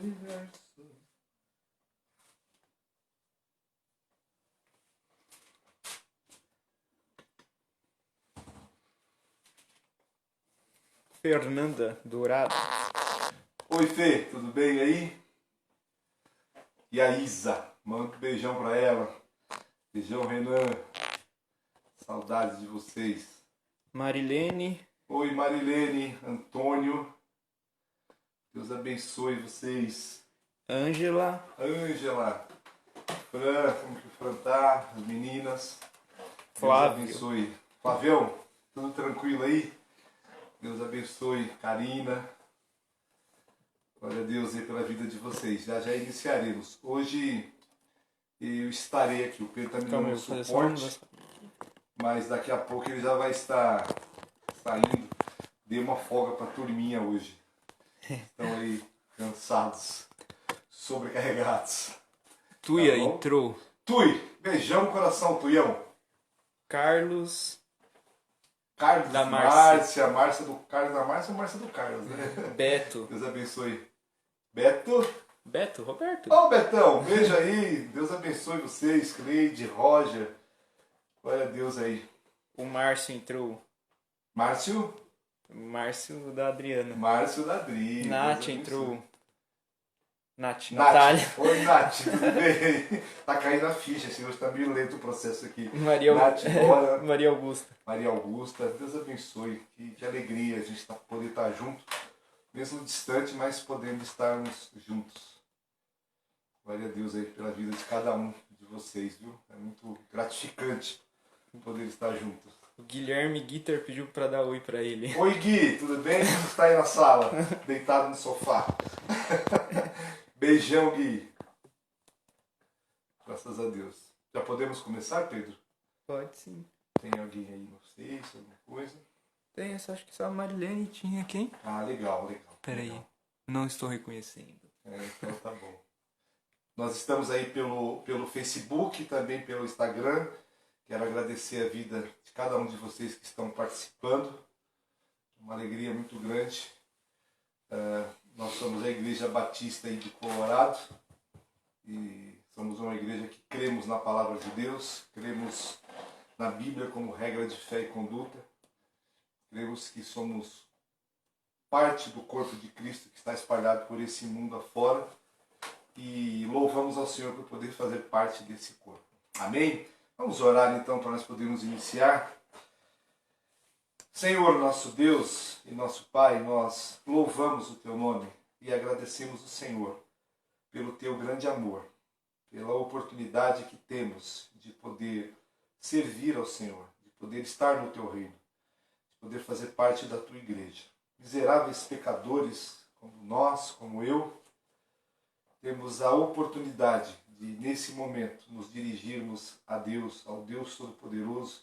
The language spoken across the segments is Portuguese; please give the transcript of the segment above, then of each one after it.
universo. Fernanda Dourado. Oi, Fê, tudo bem aí? E a Isa, manda um beijão pra ela. Beijão, Renan. Saudades de vocês. Marilene. Oi, Marilene, Antônio. Deus abençoe vocês. Ângela. Ângela. Fran, como que o Fran tá? As meninas. Flávio. Deus abençoe. Flavião, tudo tranquilo aí? Deus abençoe. Karina. Glória a Deus aí pela vida de vocês. Já iniciaremos. Hoje eu estarei aqui. O Pedro está me dando suporte. Mas daqui a pouco ele já vai estar saindo. Dei uma folga para a turminha hoje. Estão aí cansados, sobrecarregados. Tuia Tá bom? entrou. Tui, beijão no coração, Tuião. Carlos Da Márcia. Márcia do Carlos da Márcia ou Márcia do Carlos, né? Beto. Deus abençoe. Beto, Roberto. Ô, Betão, beijo aí. Deus abençoe vocês, Cleide, Roger. Glória a Deus aí. O Márcio entrou. Márcio da Adriana. Márcio da Adri. Nath entrou. Natália. Oi, Nath, tudo bem? Tá caindo a ficha, assim, hoje tá meio lento o processo aqui. Nath, Dora, Maria Augusta. Maria Augusta, Deus abençoe. Que alegria a gente poder estar junto, mesmo distante, mas podendo estarmos juntos. Glória a Deus aí pela vida de cada um de vocês, viu? É muito gratificante poder estar juntos. O Guilherme Guitar pediu pra dar oi pra ele. Oi, Gui, tudo bem? Você está aí na sala, deitado no sofá. Beijão, Gui. Graças a Deus. Já podemos começar, Pedro? Pode sim. Tem alguém aí, não sei, se alguma coisa? Tem, acho que só a Marilene tinha quem? Ah, legal. Peraí, não estou reconhecendo. Então tá bom. Nós estamos aí pelo Facebook, também pelo Instagram. Quero agradecer a vida de cada um de vocês que estão participando. Uma alegria muito grande. Nós somos a Igreja Batista aí de Colorado. E somos uma igreja que cremos na Palavra de Deus. Cremos na Bíblia como regra de fé e conduta. Cremos que somos parte do corpo de Cristo que está espalhado por esse mundo afora. E louvamos ao Senhor por poder fazer parte desse corpo. Amém? Vamos orar então para nós podermos iniciar. Senhor, nosso Deus e nosso Pai, nós louvamos o Teu nome e agradecemos o Senhor pelo Teu grande amor, pela oportunidade que temos de poder servir ao Senhor, de poder estar no Teu reino, de poder fazer parte da Tua igreja. Miseráveis pecadores como nós, como eu, temos a oportunidade de, nesse momento, nos dirigirmos a Deus, ao Deus Todo-Poderoso,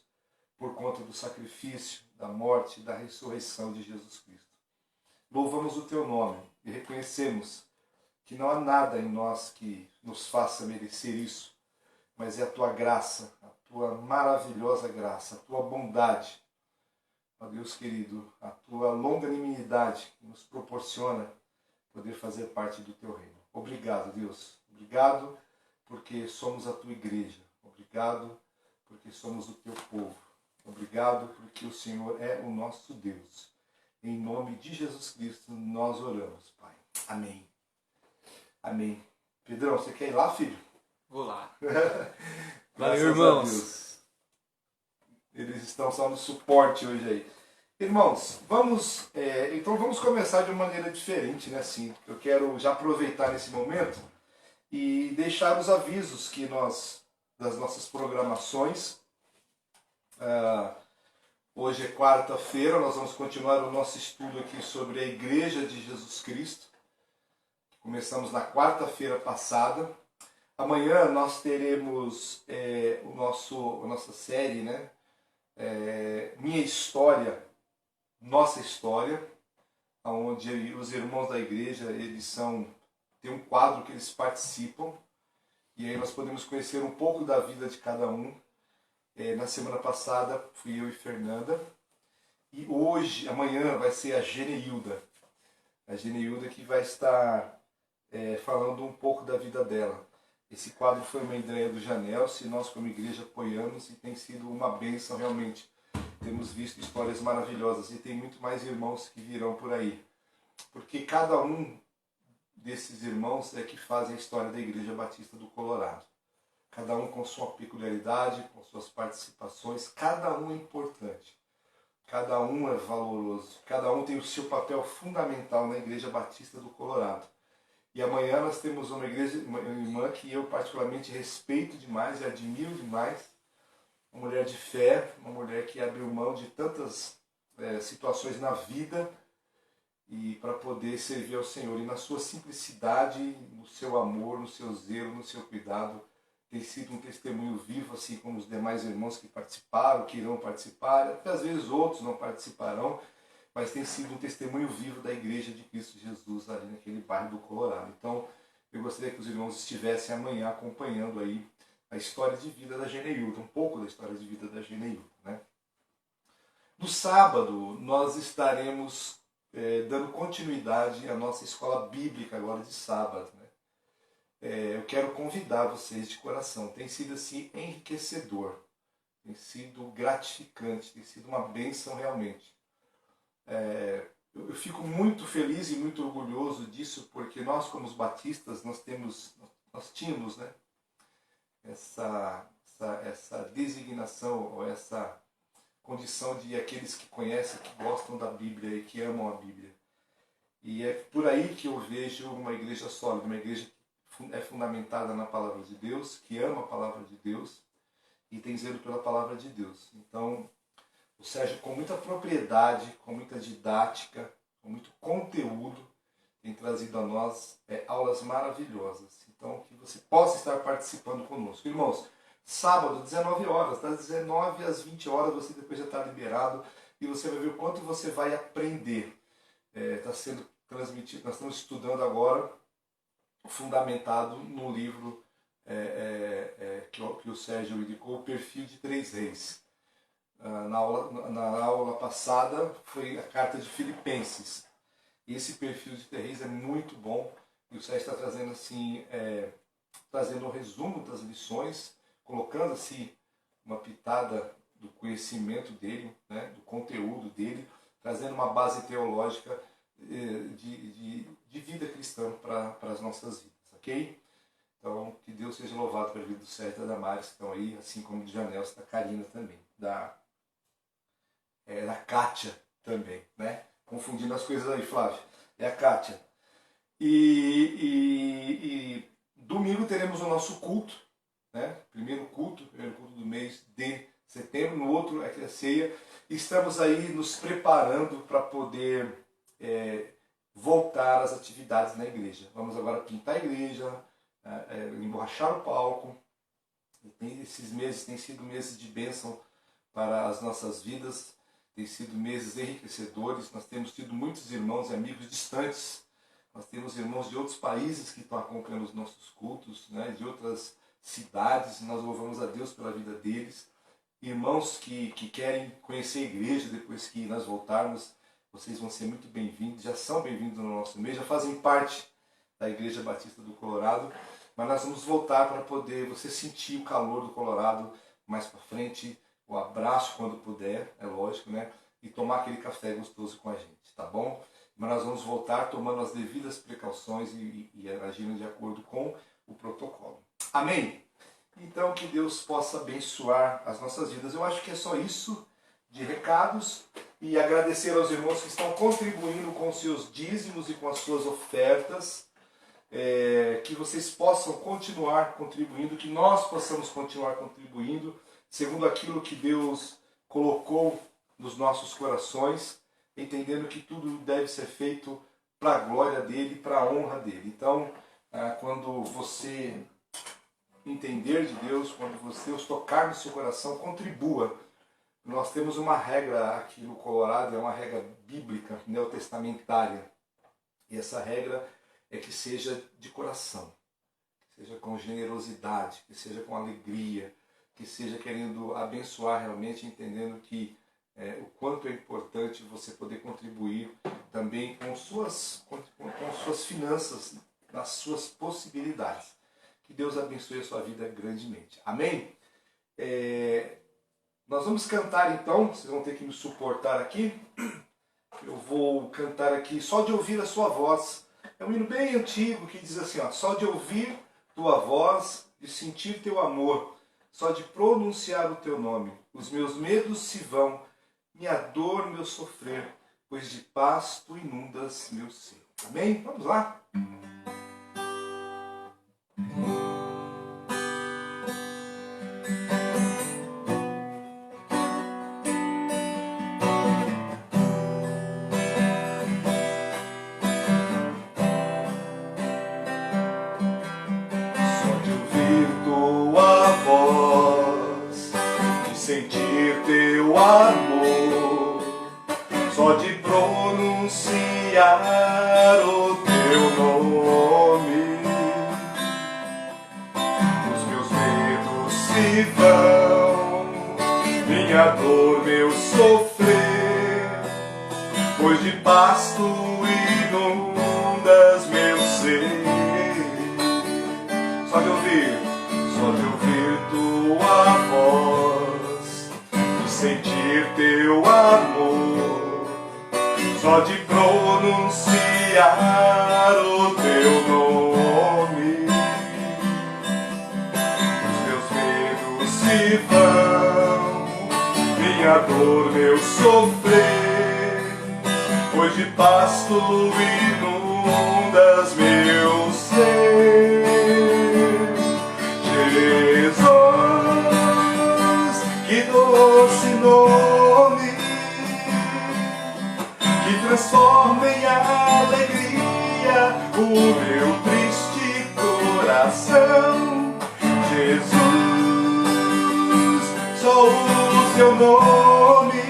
por conta do sacrifício, da morte e da ressurreição de Jesus Cristo. Louvamos o Teu nome e reconhecemos que não há nada em nós que nos faça merecer isso, mas é a Tua graça, a Tua maravilhosa graça, a Tua bondade, ó Deus querido, a Tua longanimidade que nos proporciona poder fazer parte do Teu reino. Obrigado, Deus. Obrigado porque somos a Tua igreja. Obrigado porque somos o Teu povo. Obrigado porque o Senhor é o nosso Deus. Em nome de Jesus Cristo nós oramos, Pai. Amém. Amém. Pedrão, você quer ir lá, filho? Vou lá. Valeu, irmãos. Eles estão só no suporte hoje aí. Irmãos, então vamos começar de uma maneira diferente, né? Assim, eu quero já aproveitar nesse momento e deixar os avisos que das nossas programações. Hoje é quarta-feira, nós vamos continuar o nosso estudo aqui sobre a Igreja de Jesus Cristo. Começamos na quarta-feira passada. Amanhã nós teremos a nossa série, né? Minha História, Nossa História, onde os irmãos da igreja tem um quadro que eles participam, e aí nós podemos conhecer um pouco da vida de cada um. Na semana passada fui eu e Fernanda, e amanhã vai ser a Geneilda. A Geneilda que vai estar falando um pouco da vida dela. Esse quadro foi uma ideia do Janel, se nós como igreja apoiamos, e tem sido uma bênção realmente. Temos visto histórias maravilhosas e tem muito mais irmãos que virão por aí. Porque cada um desses irmãos é que fazem a história da Igreja Batista do Colorado. Cada um com sua peculiaridade, com suas participações, cada um é importante. Cada um é valoroso, cada um tem o seu papel fundamental na Igreja Batista do Colorado. E amanhã nós temos uma irmã que eu particularmente respeito demais e admiro demais, uma mulher de fé, uma mulher que abriu mão de tantas situações na vida e para poder servir ao Senhor. E na sua simplicidade, no seu amor, no seu zelo, no seu cuidado, tem sido um testemunho vivo, assim como os demais irmãos que participaram, que irão participar, até às vezes outros não participarão, mas tem sido um testemunho vivo da Igreja de Cristo Jesus ali naquele bairro do Colorado. Então, eu gostaria que os irmãos estivessem amanhã acompanhando aí a história de vida da Geneilton, um pouco da história de vida da Geneilton, né? No sábado, nós estaremos dando continuidade à nossa escola bíblica agora de sábado, né? Eu quero convidar vocês de coração. Tem sido assim enriquecedor, tem sido gratificante, tem sido uma bênção realmente. Eu fico muito feliz e muito orgulhoso disso, porque nós como os batistas, nós tínhamos, né, essa designação, ou essa condição de aqueles que conhecem, que gostam da Bíblia e que amam a Bíblia. E é por aí que eu vejo uma igreja sólida, uma igreja que é fundamentada na palavra de Deus, que ama a palavra de Deus e tem zelo pela palavra de Deus. Então, o Sérgio, com muita propriedade, com muita didática, com muito conteúdo, tem trazido a nós aulas maravilhosas. Então, que você possa estar participando conosco. Irmãos, sábado, 19 horas, das 19 às 20 horas, você depois já está liberado e você vai ver o quanto você vai aprender. Está sendo transmitido, nós estamos estudando agora, fundamentado no livro que o Sérgio indicou, O Perfil de Três Reis. Na aula passada foi a carta de Filipenses. Esse perfil de Três Reis é muito bom e o Sérgio está trazendo assim, trazendo um resumo das lições, colocando assim uma pitada do conhecimento dele, né, do conteúdo dele, trazendo uma base teológica de vida cristã para as nossas vidas, ok? Então, que Deus seja louvado pela vida do Sérgio e da Damares, que estão aí, assim como do Janelson, da Karina também, da Kátia também, né? Confundindo as coisas aí, Flávio. É a Kátia. E domingo teremos o nosso culto, né? Primeiro culto do mês de setembro, no outro é a ceia. Estamos aí nos preparando para poder voltar às atividades na igreja. Vamos agora pintar a igreja, emborrachar o palco. Esses meses têm sido meses de bênção para as nossas vidas, têm sido meses enriquecedores. Nós temos tido muitos irmãos e amigos distantes. Nós temos irmãos de outros países que estão acompanhando os nossos cultos, né, de outras cidades. Nós louvamos a Deus pela vida deles. Irmãos que querem conhecer a igreja depois que nós voltarmos, vocês vão ser muito bem-vindos, já são bem-vindos no nosso meio, já fazem parte da Igreja Batista do Colorado, mas nós vamos voltar para poder você sentir o calor do Colorado mais para frente, o abraço quando puder, é lógico, né? E tomar aquele café gostoso com a gente, tá bom? Mas nós vamos voltar tomando as devidas precauções e agindo de acordo com o protocolo. Amém? Então, que Deus possa abençoar as nossas vidas. Eu acho que é só isso de recados e agradecer aos irmãos que estão contribuindo com os seus dízimos e com as suas ofertas, que vocês possam continuar contribuindo, que nós possamos continuar contribuindo segundo aquilo que Deus colocou nos nossos corações, entendendo que tudo deve ser feito para a glória dele, para a honra dele. Então, quando você entender de Deus, quando Deus tocar no seu coração, contribua. Nós temos uma regra aqui no Colorado, é uma regra bíblica, neotestamentária. E essa regra é que seja de coração, que seja com generosidade, que seja com alegria, que seja querendo abençoar realmente, entendendo que o quanto é importante você poder contribuir também com suas finanças nas suas possibilidades. Que Deus abençoe a sua vida grandemente. Amém? Nós vamos cantar então, vocês vão ter que me suportar aqui. Eu vou cantar aqui só de ouvir a sua voz. É um hino bem antigo que diz assim, ó, só de ouvir tua voz, de sentir teu amor, só de pronunciar o teu nome, os meus medos se vão, minha dor, meu sofrer, pois de paz tu inundas meu ser. Amém? Vamos lá? Sentir teu amor, só de pronunciar o teu nome, os meus medos se vão, minha dor, meu sofrer, pois de paz tu inundas meu ser. Só de ouvir tua voz, sentir teu amor, só de pronunciar o teu nome, os meus medos se vão, minha dor, meu sofrer, pois de paz tu inundas meu ser. Jesus, que doce nome, que transforma em alegria o meu triste coração. Jesus, só o teu nome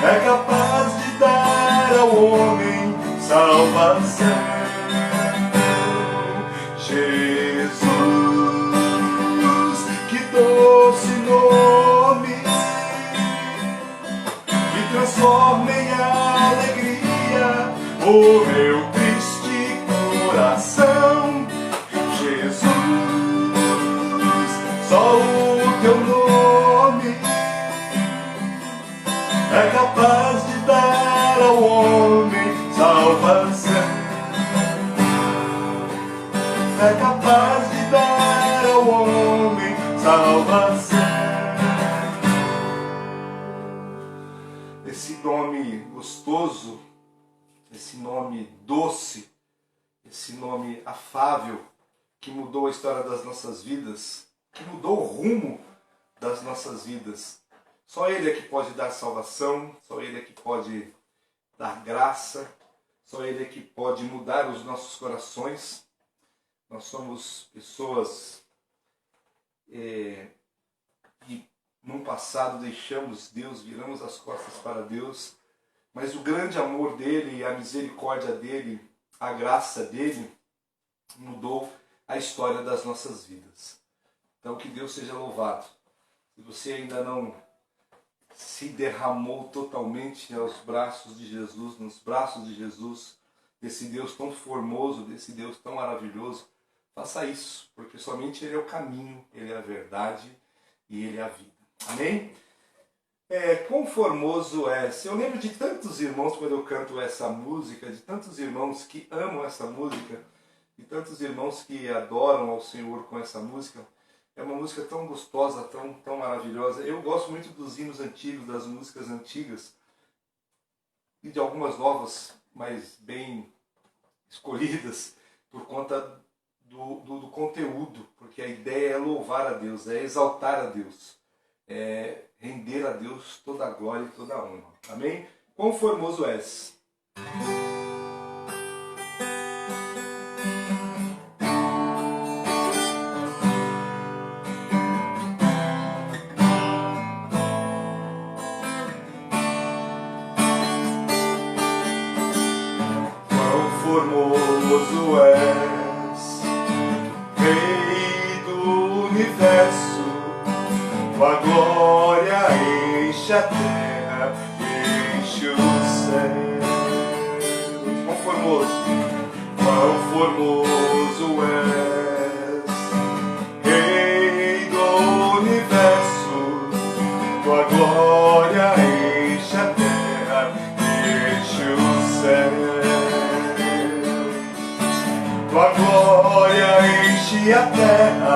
é capaz de dar ao homem salvação. Jesus, que doce nome, que transforma em alegria o meu triste coração. Jesus, só o teu nome é capaz de dar ao homem salvação. É capaz de dar ao homem salvação. Esse nome gostoso, esse nome doce, esse nome afável, que mudou a história das nossas vidas, que mudou o rumo das nossas vidas. Só Ele é que pode dar salvação, só Ele é que pode dar graça, só Ele é que pode mudar os nossos corações. Nós somos pessoas que no passado deixamos Deus, viramos as costas para Deus, mas o grande amor dEle, a misericórdia dEle, a graça dEle mudou a história das nossas vidas. Então que Deus seja louvado. Se você ainda não se derramou totalmente aos braços de Jesus, nos braços de Jesus, desse Deus tão formoso, desse Deus tão maravilhoso, faça isso, porque somente Ele é o caminho, Ele é a verdade e Ele é a vida. Amém? Quão formoso é. Eu lembro de tantos irmãos quando eu canto essa música, de tantos irmãos que amam essa música, de tantos irmãos que adoram ao Senhor com essa música. É uma música tão gostosa, tão maravilhosa. Eu gosto muito dos hinos antigos, das músicas antigas, e de algumas novas, mas bem escolhidas, por conta do conteúdo, porque a ideia é louvar a Deus, é exaltar a Deus, é render a Deus toda a glória e toda a honra. Amém? Quão formoso és! Quão formoso és, Rei do universo, tua glória enche a terra, enche o céu. Quão formoso! Quão formoso és, Rei do universo, tua glória enche a terra e enche o céu. Tua glória enche a terra,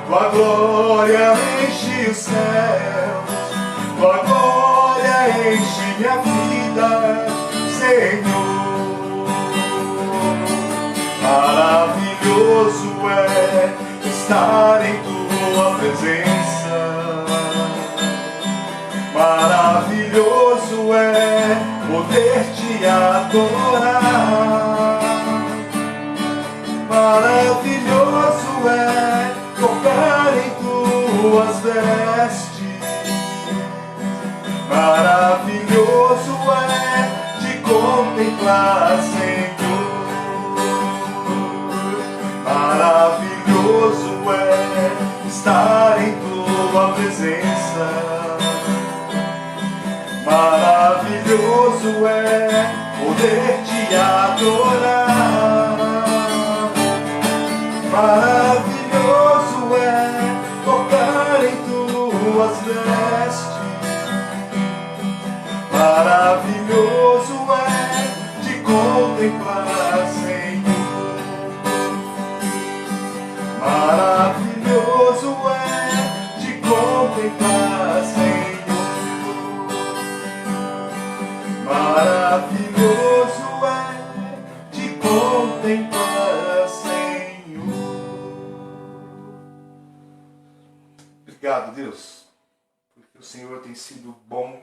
tua glória enche o céu, tua glória enche minha vida, Senhor. Maravilhoso é estar em tua presença, maravilhoso é poder te adorar, maravilhoso é tocar em tuas vestes, maravilhoso é te contemplar, Senhor. Maravilhoso é estar em tua presença, maravilhoso é poder te adorar, maravilhoso é tocar em tuas vestes, maravilhoso é te contemplar, Senhor. Maravilhoso é te contemplar, Senhor. Maravilhoso é te contemplar, Senhor. Obrigado, Deus, porque o Senhor tem sido bom,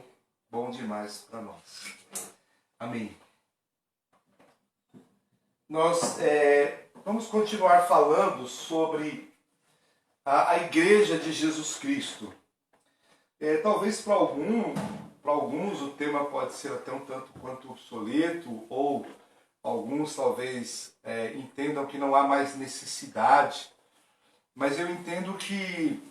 bom demais para nós. Amém. Nós vamos continuar falando sobre a Igreja de Jesus Cristo. Talvez para alguns o tema pode ser até um tanto quanto obsoleto, ou alguns talvez entendam que não há mais necessidade, mas eu entendo que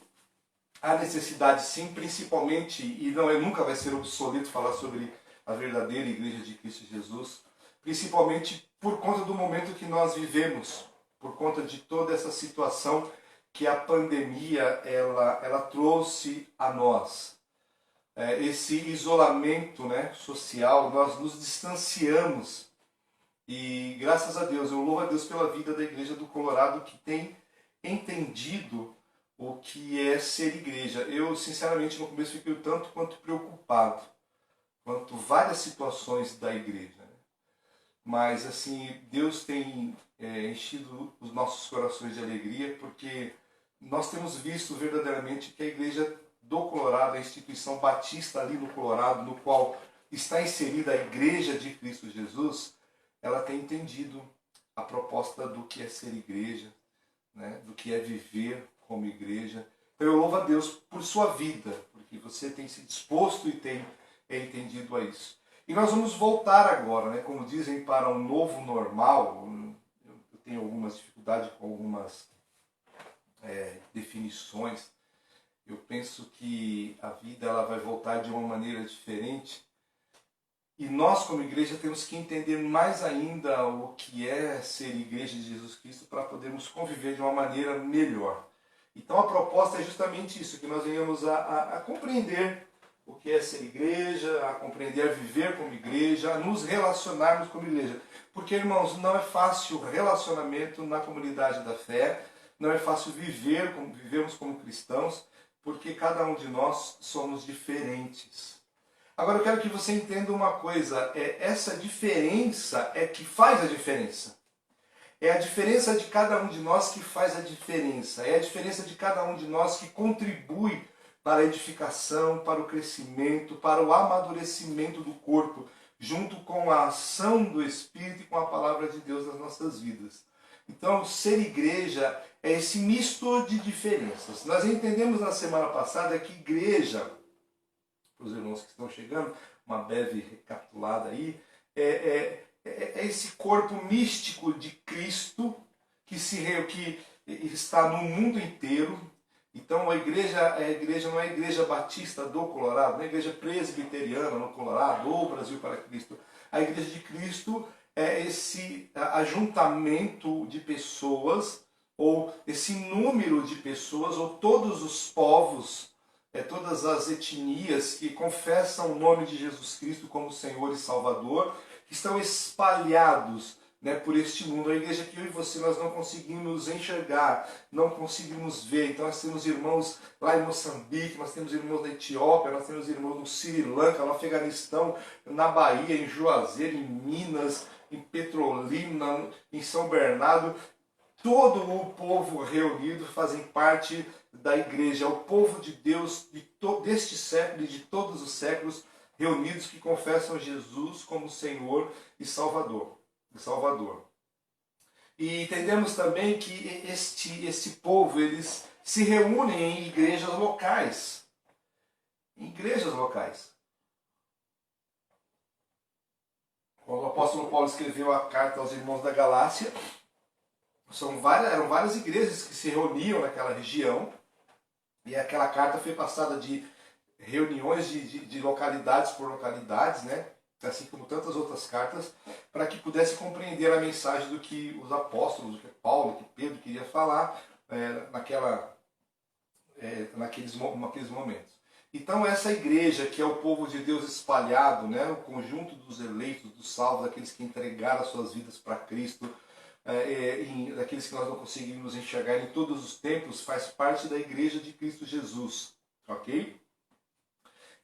há necessidade sim, principalmente, e nunca vai ser obsoleto falar sobre a verdadeira Igreja de Cristo Jesus, principalmente por conta do momento que nós vivemos, por conta de toda essa situação que a pandemia ela trouxe a nós. Esse isolamento, né, social, nós nos distanciamos. E graças a Deus, eu louvo a Deus pela vida da Igreja do Colorado, que tem entendido o que é ser igreja. Eu, sinceramente, no começo fiquei tanto quanto preocupado, quanto várias situações da igreja. Mas, assim, Deus tem enchido os nossos corações de alegria, porque nós temos visto verdadeiramente que a Igreja do Colorado, a instituição batista ali no Colorado, no qual está inserida a Igreja de Cristo Jesus, ela tem entendido a proposta do que é ser igreja, né? Do que é viver como igreja. Então eu louvo a Deus por sua vida, porque você tem se disposto e tem entendido a isso. E nós vamos voltar agora, né, como dizem, para um novo normal. Eu tenho algumas dificuldades com algumas definições. Eu penso que a vida ela vai voltar de uma maneira diferente. E nós, como igreja, temos que entender mais ainda o que é ser igreja de Jesus Cristo para podermos conviver de uma maneira melhor. Então a proposta é justamente isso, que nós venhamos a compreender o que é ser igreja, a compreender, a viver como igreja, a nos relacionarmos como igreja. Porque, irmãos, não é fácil o relacionamento na comunidade da fé, não é fácil vivermos como cristãos, porque cada um de nós somos diferentes. Agora eu quero que você entenda uma coisa, essa diferença é que faz a diferença. É a diferença de cada um de nós que faz a diferença. É a diferença de cada um de nós que contribui para a edificação, para o crescimento, para o amadurecimento do corpo, junto com a ação do Espírito e com a palavra de Deus nas nossas vidas. Então, ser igreja é esse misto de diferenças. Nós entendemos na semana passada que igreja, para os irmãos que estão chegando, uma breve recapitulada aí, é esse corpo místico de Cristo que está no mundo inteiro. Então a igreja não é a igreja batista do Colorado, não é a igreja presbiteriana no Colorado ou Brasil para Cristo. A igreja de Cristo é esse ajuntamento de pessoas, ou esse número de pessoas, ou todos os povos, todas as etnias que confessam o nome de Jesus Cristo como Senhor e Salvador, que estão espalhados, né, por este mundo. A igreja que eu e você nós não conseguimos enxergar, não conseguimos ver. Então nós temos irmãos lá em Moçambique, nós temos irmãos na Etiópia, nós temos irmãos no Sri Lanka, no Afeganistão, na Bahia, em Juazeiro, em Minas, em Petrolina, em São Bernardo. Todo o povo reunido fazem parte da igreja, é o povo de Deus deste século e de todos os séculos reunidos que confessam Jesus como Senhor e Salvador. E entendemos também que este povo, eles se reúnem em igrejas locais. Em igrejas locais. Quando o apóstolo Paulo escreveu a carta aos irmãos da Galácia, eram várias igrejas que se reuniam naquela região, e aquela carta foi passada de reuniões de localidades por localidades, né? Assim como tantas outras cartas, para que pudesse compreender a mensagem do que os apóstolos, do que Paulo, que Pedro queria falar naqueles momentos. Então essa igreja, que é o povo de Deus espalhado, né, o conjunto dos eleitos, dos salvos, daqueles que entregaram as suas vidas para Cristo, daqueles que nós não conseguimos enxergar em todos os tempos, faz parte da igreja de Cristo Jesus, ok?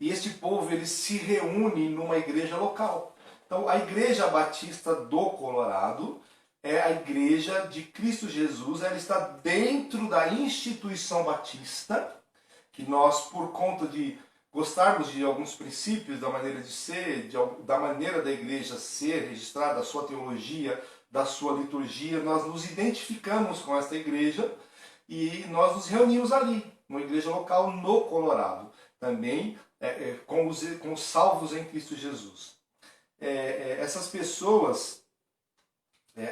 E este povo, ele se reúne numa igreja local. Então, a Igreja Batista do Colorado é a igreja de Cristo Jesus. Ela está dentro da instituição batista, que nós, por conta de gostarmos de alguns princípios da maneira de ser, da maneira da igreja ser registrada, da sua teologia, da sua liturgia, nós nos identificamos com esta igreja e nós nos reunimos ali, numa igreja local no Colorado. Também com os salvos em Cristo Jesus. Essas pessoas,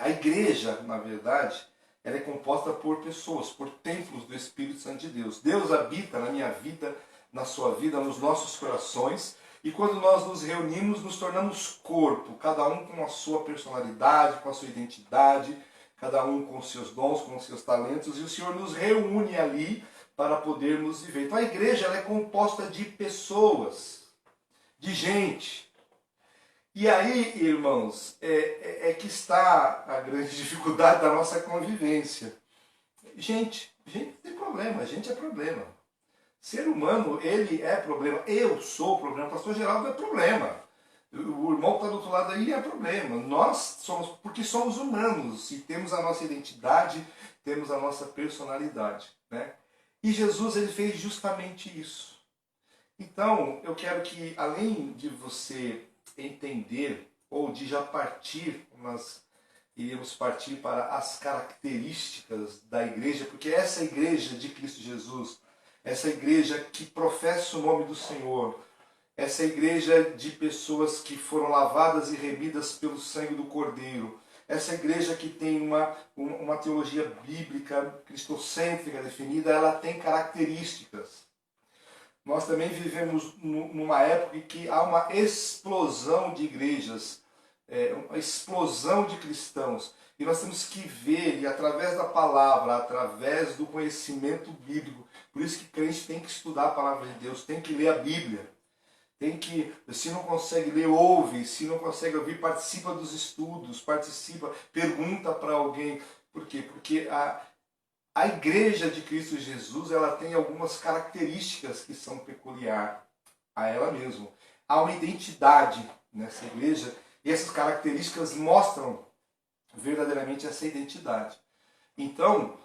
a igreja, na verdade, ela é composta por pessoas, por templos do Espírito Santo de Deus. Deus habita na minha vida, na sua vida, nos nossos corações, e quando nós nos reunimos, nos tornamos corpo, cada um com a sua personalidade, com a sua identidade, cada um com os seus dons, com os seus talentos, e o Senhor nos reúne ali para podermos viver. Então a igreja ela é composta de pessoas, de gente. E aí, irmãos, é que está a grande dificuldade da nossa convivência. Gente tem problema, gente é problema. Ser humano, ele é problema. Eu sou problema, o pastor Geraldo é problema. O irmão que está do outro lado aí é problema. Nós somos, porque somos humanos e temos a nossa identidade, temos a nossa personalidade, né? E Jesus, ele fez justamente isso. Então, eu quero que, além de você entender, ou de já partir, nós iríamos partir para as características da igreja, porque essa igreja de Cristo Jesus, essa igreja que professa o nome do Senhor, essa igreja de pessoas que foram lavadas e remidas pelo sangue do Cordeiro, essa igreja que tem uma teologia bíblica, cristocêntrica definida, ela tem características. Nós também vivemos numa época em que há uma explosão de igrejas, uma explosão de cristãos. E nós temos que ver, e através da palavra, através do conhecimento bíblico, por isso que o crente tem que estudar a palavra de Deus, tem que ler a Bíblia. Tem que, se não consegue ler, ouve. Se não consegue ouvir, participa dos estudos, pergunta para alguém. Por quê? Porque a igreja de Cristo Jesus, ela tem algumas características que são peculiares a ela mesma. Há uma identidade nessa igreja e essas características mostram verdadeiramente essa identidade. Então,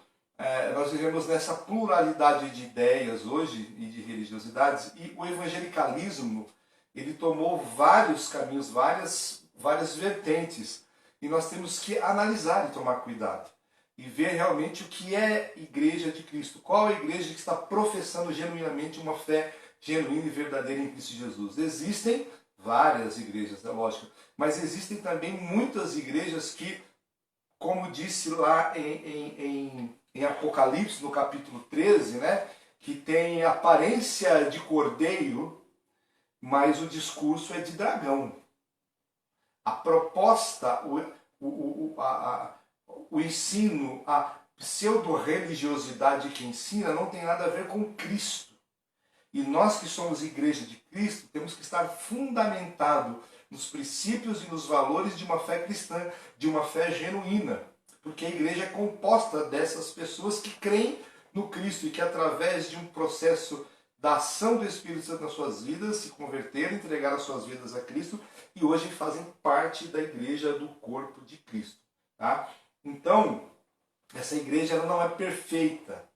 nós vivemos nessa pluralidade de ideias hoje e de religiosidades, e o evangelicalismo ele tomou vários caminhos, várias vertentes, e nós temos que analisar e tomar cuidado e ver realmente o que é igreja de Cristo, qual é a igreja que está professando genuinamente uma fé genuína e verdadeira em Cristo Jesus. Existem várias igrejas, é lógico, mas existem também muitas igrejas que, como disse lá em Apocalipse, no capítulo 13, né, que tem aparência de cordeiro, mas o discurso é de dragão. a proposta, o ensino, a pseudo-religiosidade que ensina não tem nada a ver com Cristo. E nós que somos igreja de Cristo temos que estar fundamentado nos princípios e nos valores de uma fé cristã, de uma fé genuína. Porque a igreja é composta dessas pessoas que creem no Cristo e que através de um processo da ação do Espírito Santo nas suas vidas, se converteram, entregaram as suas vidas a Cristo e hoje fazem parte da igreja do corpo de Cristo. Tá? Então, essa igreja ela não é perfeita.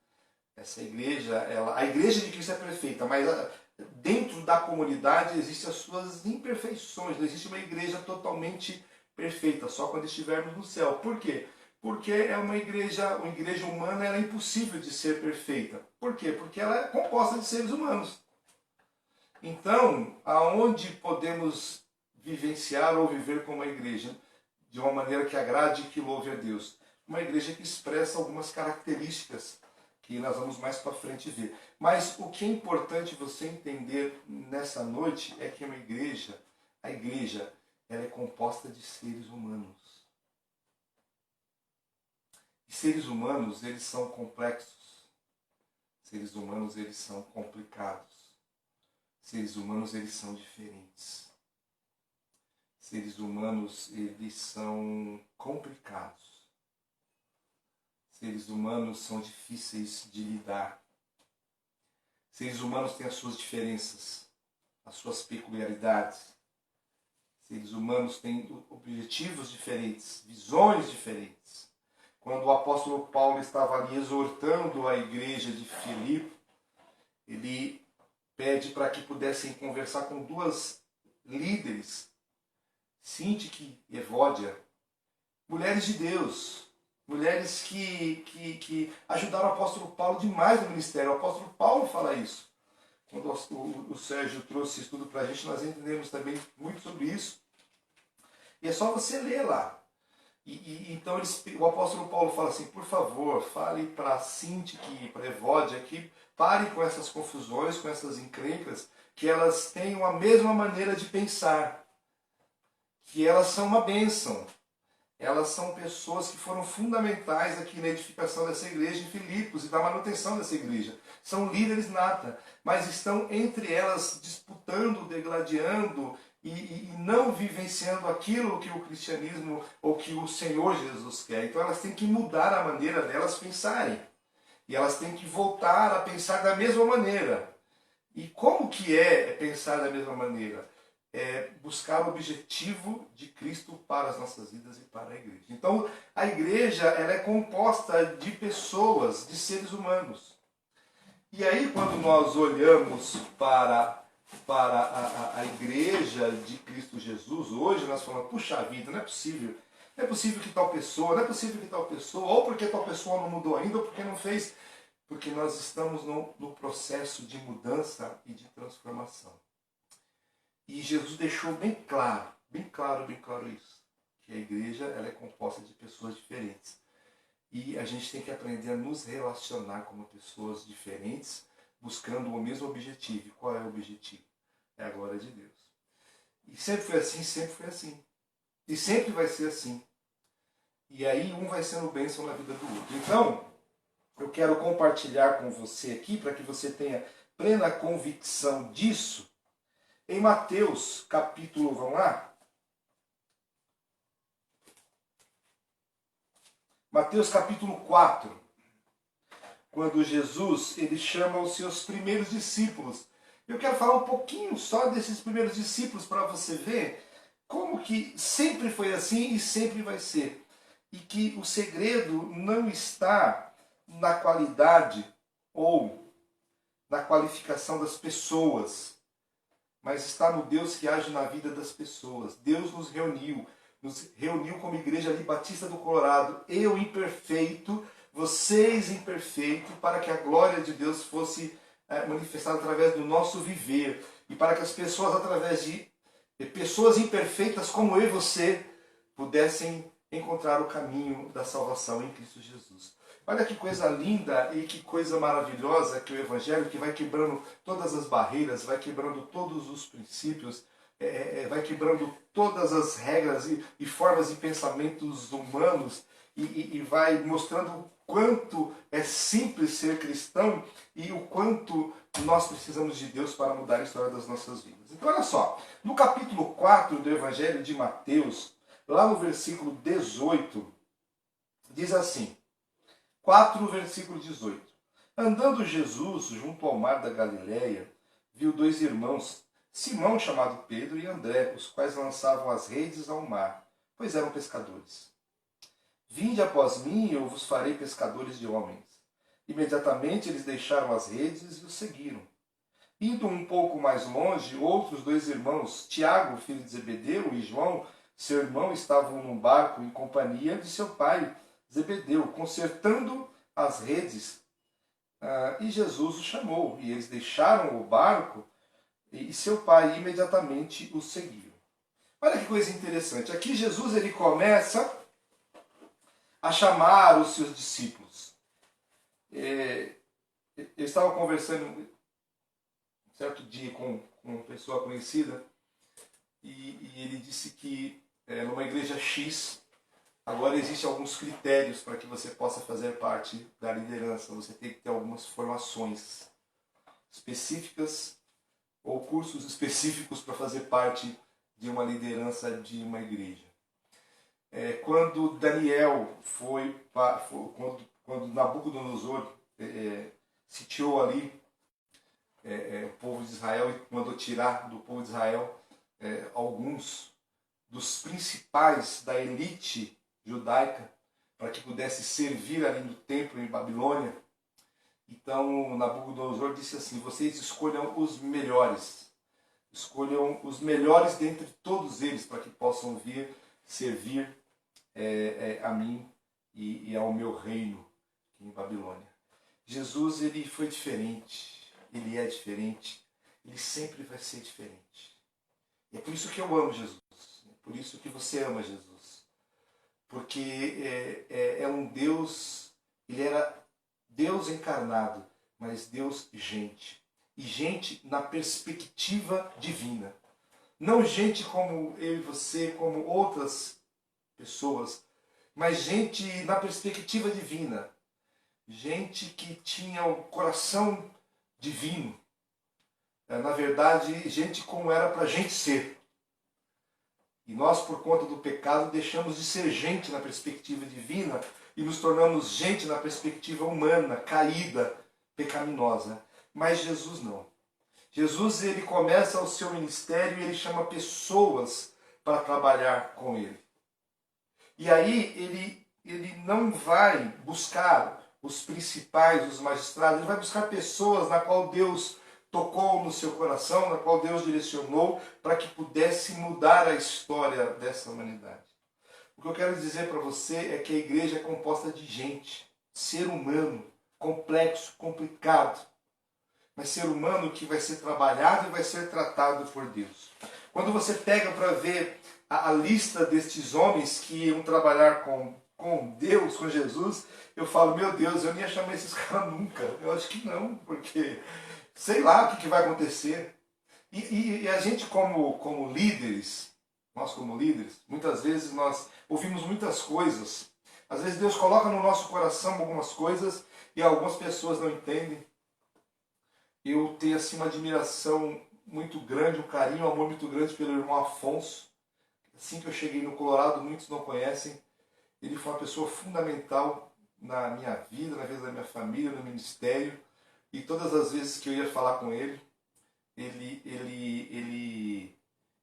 Essa igreja, a igreja de Cristo é perfeita, mas dentro da comunidade existem as suas imperfeições. Não existe uma igreja totalmente perfeita, só quando estivermos no céu. Por quê? Porque é uma igreja humana, ela é impossível de ser perfeita. Por quê? Porque ela é composta de seres humanos. Então, aonde podemos vivenciar ou viver como uma igreja de uma maneira que agrade e que louve a Deus? Uma igreja que expressa algumas características que nós vamos mais para frente ver. Mas o que é importante você entender nessa noite é que a igreja, ela é composta de seres humanos. E seres humanos, eles são complexos. Seres humanos, eles são complicados. Seres humanos, eles são diferentes. Seres humanos, eles são complicados. Seres humanos são difíceis de lidar. Seres humanos têm as suas diferenças, as suas peculiaridades. Seres humanos têm objetivos diferentes, visões diferentes. Quando o apóstolo Paulo estava ali exortando a igreja de Filipe, ele pede para que pudessem conversar com duas líderes, Síntique e Evódia, mulheres de Deus, mulheres que ajudaram o apóstolo Paulo demais no ministério. O apóstolo Paulo fala isso. Quando o Sérgio trouxe isso tudo para a gente, nós entendemos também muito sobre isso. E é só você ler lá. Então o apóstolo Paulo fala assim, por favor, fale para Síntique e para Evódia que pare com essas confusões, com essas encrencas, que elas tenham a mesma maneira de pensar, que elas são uma bênção. Elas são pessoas que foram fundamentais aqui na edificação dessa igreja em Filipos e da manutenção dessa igreja. São líderes nata, mas estão entre elas disputando, degladiando e não vivenciando aquilo que o cristianismo ou que o Senhor Jesus quer. Então elas têm que mudar a maneira delas pensarem. E elas têm que voltar a pensar da mesma maneira. E como que é pensar da mesma maneira? É buscar o objetivo de Cristo para as nossas vidas e para a igreja. Então, a igreja ela é composta de pessoas, de seres humanos. E aí, quando nós olhamos para a igreja de Cristo Jesus, hoje nós falamos, puxa vida, não é possível. Não é possível que tal pessoa, não é possível que tal pessoa, ou porque tal pessoa não mudou ainda, ou porque não fez. Porque nós estamos no processo de mudança e de transformação. E Jesus deixou bem claro isso, que a igreja ela é composta de pessoas diferentes. E a gente tem que aprender a nos relacionar como pessoas diferentes, buscando o mesmo objetivo. E qual é o objetivo? É a glória de Deus. E sempre foi assim, sempre foi assim. E sempre vai ser assim. E aí um vai sendo bênção na vida do outro. Então, eu quero compartilhar com você aqui, para que você tenha plena convicção disso, em Mateus capítulo, vamos lá? Mateus capítulo 4, quando Jesus ele chama os seus primeiros discípulos. Eu quero falar um pouquinho só desses primeiros discípulos para você ver como que sempre foi assim e sempre vai ser. E que o segredo não está na qualidade ou na qualificação das pessoas, mas está no Deus que age na vida das pessoas. Deus nos reuniu como igreja ali Batista do Colorado, eu imperfeito, vocês imperfeitos, para que a glória de Deus fosse manifestada através do nosso viver, e para que as pessoas, através de pessoas imperfeitas como eu e você, pudessem encontrar o caminho da salvação em Cristo Jesus. Olha que coisa linda e que coisa maravilhosa que o Evangelho, que vai quebrando todas as barreiras, vai quebrando todos os princípios, vai quebrando todas as regras e formas e pensamentos humanos e vai mostrando o quanto é simples ser cristão e o quanto nós precisamos de Deus para mudar a história das nossas vidas. Então olha só, no capítulo 4 do Evangelho de Mateus, lá no versículo 18, diz assim, 4, versículo 18. Andando Jesus junto ao mar da Galileia, viu dois irmãos, Simão, chamado Pedro, e André, os quais lançavam as redes ao mar, pois eram pescadores. Vinde após mim, e eu vos farei pescadores de homens. Imediatamente eles deixaram as redes e o seguiram. Indo um pouco mais longe, outros dois irmãos, Tiago, filho de Zebedeu, e João, seu irmão, estavam num barco em companhia de seu pai, Zebedeu, consertando as redes. E Jesus os chamou, e eles deixaram o barco, e seu pai imediatamente os seguiu. Olha que coisa interessante. Aqui Jesus ele começa a chamar os seus discípulos. Eu estava conversando um certo dia com uma pessoa conhecida e ele disse que numa igreja X agora existem alguns critérios para que você possa fazer parte da liderança. Você tem que ter algumas formações específicas ou cursos específicos para fazer parte de uma liderança de uma igreja. Quando Daniel quando Nabucodonosor sitiou ali o povo de Israel e mandou tirar do povo de Israel alguns dos principais da elite judaica para que pudesse servir ali no templo em Babilônia. Então Nabucodonosor disse assim, vocês escolham os melhores dentre todos eles para que possam vir servir a mim e ao meu reino em Babilônia. Jesus ele foi diferente, ele é diferente, ele sempre vai ser diferente. E é por isso que eu amo Jesus, é por isso que você ama Jesus. Porque é um Deus, ele era Deus encarnado, mas Deus gente. E gente na perspectiva divina. Não gente como eu e você, como outras pessoas, mas gente na perspectiva divina. Gente que tinha o coração divino. Na verdade, gente como era para a gente ser. E nós, por conta do pecado, deixamos de ser gente na perspectiva divina e nos tornamos gente na perspectiva humana, caída, pecaminosa. Mas Jesus não. Jesus ele começa o seu ministério e ele chama pessoas para trabalhar com ele. E aí ele não vai buscar os principais, os magistrados, ele vai buscar pessoas na qual Deus tocou no seu coração, na qual Deus direcionou para que pudesse mudar a história dessa humanidade. O que eu quero dizer para você é que a igreja é composta de gente, ser humano, complexo, complicado, mas ser humano que vai ser trabalhado e vai ser tratado por Deus. Quando você pega para ver a lista destes homens que iam trabalhar com Deus, com Jesus, eu falo, meu Deus, eu não ia chamar esses caras nunca. Eu acho que não, porque sei lá o que vai acontecer. E a gente como líderes, nós como líderes, muitas vezes nós ouvimos muitas coisas. Às vezes Deus coloca no nosso coração algumas coisas e algumas pessoas não entendem. Eu tenho assim uma admiração muito grande, um carinho, um amor muito grande pelo irmão Afonso. Assim que eu cheguei no Colorado, muitos não conhecem. Ele foi uma pessoa fundamental na minha vida, na vida da minha família, no ministério. E todas as vezes que eu ia falar com ele, ele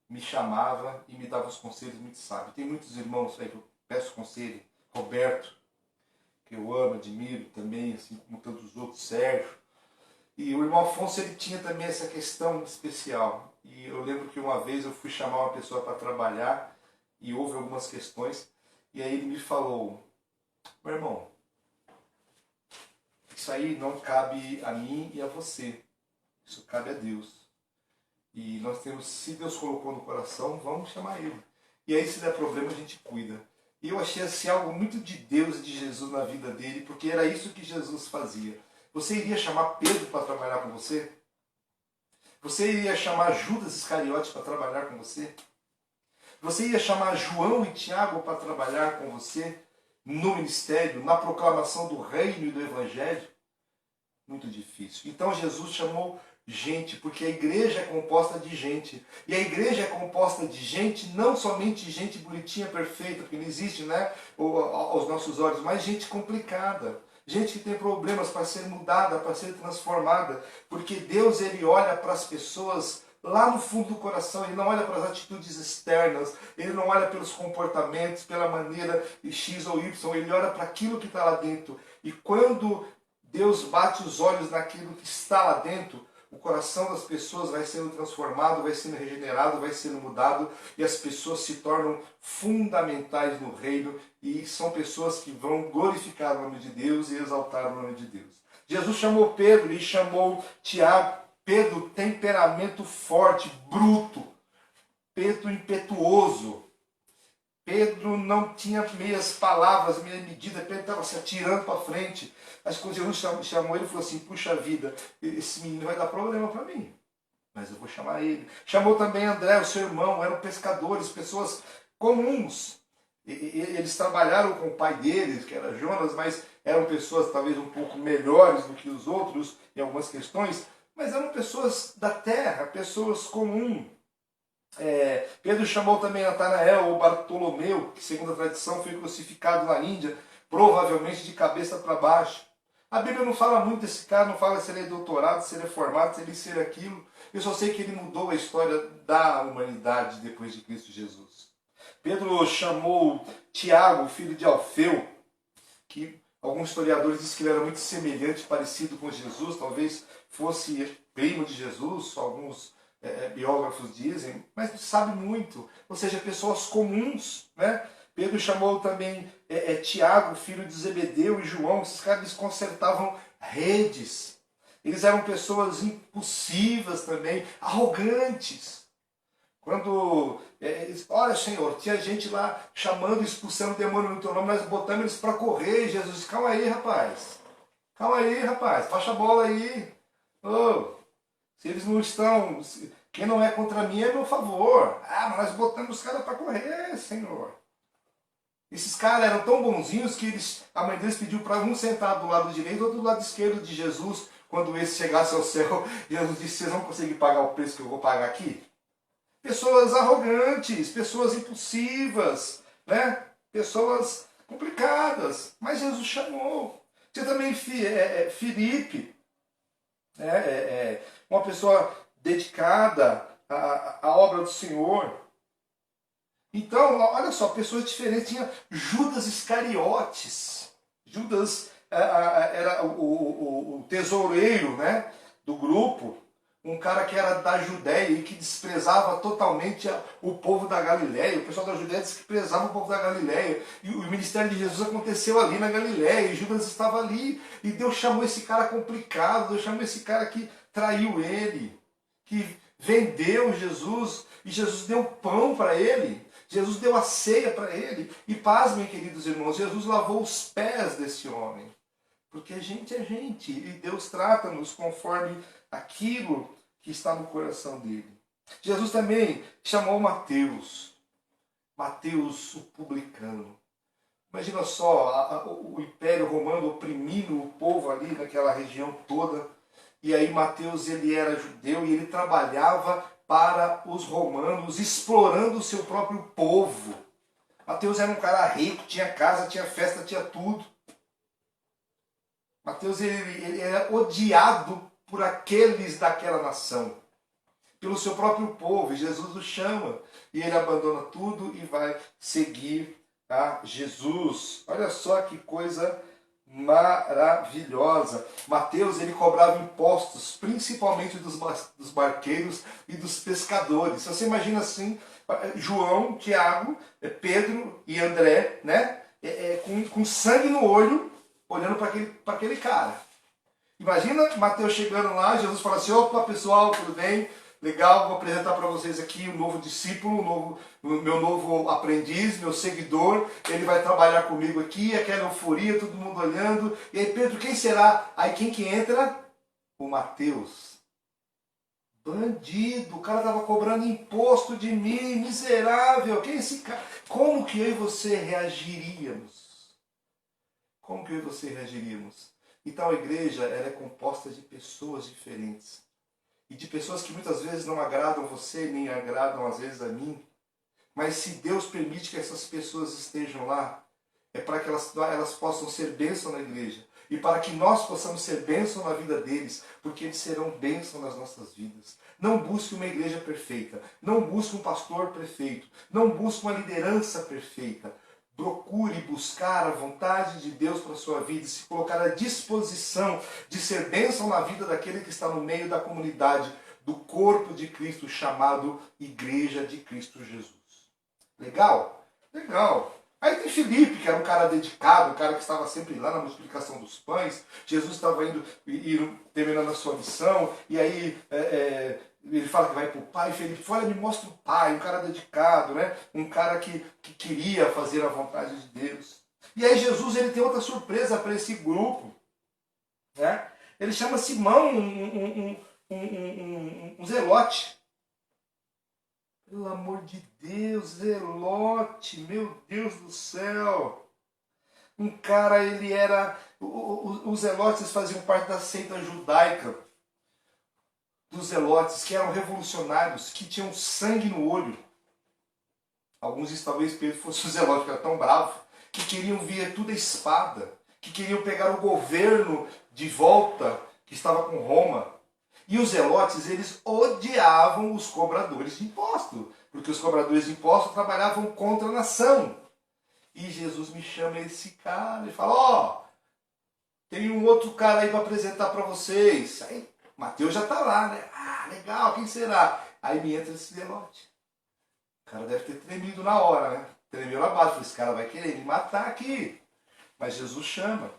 me chamava e me dava os conselhos muito sábios. Tem muitos irmãos aí que eu peço conselho. Roberto, que eu amo, admiro também, assim como tantos outros, Sérgio. E o irmão Afonso ele tinha também essa questão especial. E eu lembro que uma vez eu fui chamar uma pessoa para trabalhar e houve algumas questões. E aí ele me falou, meu irmão, isso aí não cabe a mim e a você. Isso cabe a Deus. E nós temos, se Deus colocou no coração, vamos chamar Ele. E aí se der problema a gente cuida. E eu achei assim algo muito de Deus e de Jesus na vida dele, porque era isso que Jesus fazia. Você iria chamar Pedro para trabalhar com você? Você iria chamar Judas Iscariote para trabalhar com você? Você ia chamar João e Tiago para trabalhar com você no ministério, na proclamação do reino e do evangelho? Muito difícil. Então Jesus chamou gente, porque a igreja é composta de gente. E a igreja é composta de gente, não somente gente bonitinha, perfeita, porque não existe, né, aos nossos olhos, mas gente complicada. Gente que tem problemas para ser mudada, para ser transformada. Porque Deus, ele olha para as pessoas lá no fundo do coração, ele não olha para as atitudes externas, ele não olha pelos comportamentos, pela maneira X ou Y, ele olha para aquilo que está lá dentro. E quando Deus bate os olhos naquilo que está lá dentro, o coração das pessoas vai sendo transformado, vai sendo regenerado, vai sendo mudado, e as pessoas se tornam fundamentais no reino, e são pessoas que vão glorificar o nome de Deus e exaltar o nome de Deus. Jesus chamou Pedro e chamou Tiago. Pedro, temperamento forte, bruto. Pedro, impetuoso. Pedro não tinha meias palavras, meia medida. Pedro estava se atirando para frente. Mas quando Jesus chamou ele, falou assim, puxa vida, esse menino vai dar problema para mim, mas eu vou chamar ele. Chamou também André, o seu irmão, eram pescadores, pessoas comuns. Eles trabalharam com o pai deles, que era Jonas, mas eram pessoas talvez um pouco melhores do que os outros em algumas questões, mas eram pessoas da terra, pessoas comuns. Pedro chamou também Natanael ou Bartolomeu, que segundo a tradição foi crucificado na Índia, provavelmente de cabeça para baixo. A Bíblia não fala muito desse cara, não fala se ele é doutorado, se ele é formado, se ele é aquilo. Eu só sei que ele mudou a história da humanidade depois de Cristo Jesus. Pedro chamou Tiago, filho de Alfeu, que alguns historiadores dizem que ele era muito semelhante, parecido com Jesus, talvez fosse primo de Jesus, alguns biógrafos dizem, mas não sabe muito, ou seja, pessoas comuns, né? Pedro chamou também Tiago, filho de Zebedeu, e João. Esses caras, eles consertavam redes. Eles eram pessoas impulsivas também, arrogantes. Quando, olha Senhor, tinha gente lá chamando, expulsando demônio no teu nome, nós botamos eles para correr. Jesus disse, calma aí rapaz, baixa a bola aí. Oh, se eles não estão, quem não é contra mim é meu favor. Ah, mas nós botamos os caras para correr, Senhor. Esses caras eram tão bonzinhos que a mãe deles pediu para um sentar do lado direito ou do lado esquerdo de Jesus. Quando esse chegasse ao céu, Jesus disse, vocês vão conseguir pagar o preço que eu vou pagar aqui? Pessoas arrogantes, pessoas impulsivas, né? Pessoas complicadas. Mas Jesus chamou. Tinha também Filipe, uma pessoa dedicada à obra do Senhor. Então, olha só, pessoas diferentes. Tinha Judas Iscariotes. Judas era o tesoureiro, né, do grupo. Um cara que era da Judéia e que desprezava totalmente o povo da Galiléia. O pessoal da Judéia desprezava o povo da Galiléia. E o ministério de Jesus aconteceu ali na Galiléia. E Judas estava ali. E Deus chamou esse cara complicado. Deus chamou esse cara que traiu ele. Que vendeu Jesus. E Jesus deu pão para ele. Jesus deu a ceia para ele. E pasmem, queridos irmãos, Jesus lavou os pés desse homem. Porque a gente é gente. E Deus trata-nos conforme aquilo que está no coração dele. Jesus também chamou Mateus. Mateus, o publicano. Imagina só, o Império Romano oprimindo o povo ali naquela região toda. E aí Mateus, ele era judeu e ele trabalhava para os romanos, explorando o seu próprio povo. Mateus era um cara rico, tinha casa, tinha festa, tinha tudo. Mateus, ele era odiado por aqueles daquela nação, pelo seu próprio povo. E Jesus o chama e ele abandona tudo e vai seguir a Jesus. Olha só que coisa maravilhosa. Mateus, ele cobrava impostos, principalmente dos barqueiros e dos pescadores. Você imagina assim, João, Tiago, Pedro e André, né? Com sangue no olho, olhando para aquele cara. Imagina Mateus chegando lá, Jesus fala assim, opa pessoal, tudo bem? Legal, vou apresentar para vocês aqui um novo discípulo, meu novo aprendiz, meu seguidor. Ele vai trabalhar comigo aqui, aquela euforia, todo mundo olhando. E aí, Pedro, quem será? Aí quem que entra? O Mateus. Bandido, o cara estava cobrando imposto de mim, miserável. Quem é esse cara? Como que eu e você reagiríamos? Como que eu e você reagiríamos? Então a igreja, ela é composta de pessoas diferentes. E de pessoas que muitas vezes não agradam você, nem agradam às vezes a mim. Mas se Deus permite que essas pessoas estejam lá, é para que elas possam ser bênção na igreja. E para que nós possamos ser bênção na vida deles, porque eles serão bênção nas nossas vidas. Não busque uma igreja perfeita. Não busque um pastor perfeito. Não busque uma liderança perfeita. Procure buscar a vontade de Deus para a sua vida e se colocar à disposição de ser bênção na vida daquele que está no meio da comunidade, do corpo de Cristo, chamado Igreja de Cristo Jesus. Legal? Legal. Aí tem Filipe, que era um cara dedicado, um cara que estava sempre lá na multiplicação dos pães. Jesus estava indo terminando a sua missão, e aí ele fala que vai para o Pai. Filipe fala, me mostra o Pai, um cara dedicado, né? Um cara que queria fazer a vontade de Deus. E aí Jesus ele tem outra surpresa para esse grupo. Né? Ele chama Simão um zelote. Pelo amor de Deus, zelote, meu Deus do céu. Um cara, ele era... Os zelotes faziam parte da seita judaica. Dos zelotes, que eram revolucionários, que tinham sangue no olho. Alguns dizem talvez Pedro fosse um zelote, que era tão bravo, que queriam vir tudo a espada, que queriam pegar o governo de volta, que estava com Roma. E os zelotes, eles odiavam os cobradores de imposto, porque os cobradores de imposto trabalhavam contra a nação. E Jesus me chama esse cara, ele fala, ó, tem um outro cara aí para apresentar para vocês. Aí Mateus já está lá, né? Ah, legal, quem será? Aí me entra esse zelote. O cara deve ter tremido na hora, né? Tremeu na base, esse cara vai querer me matar aqui. Mas Jesus chama.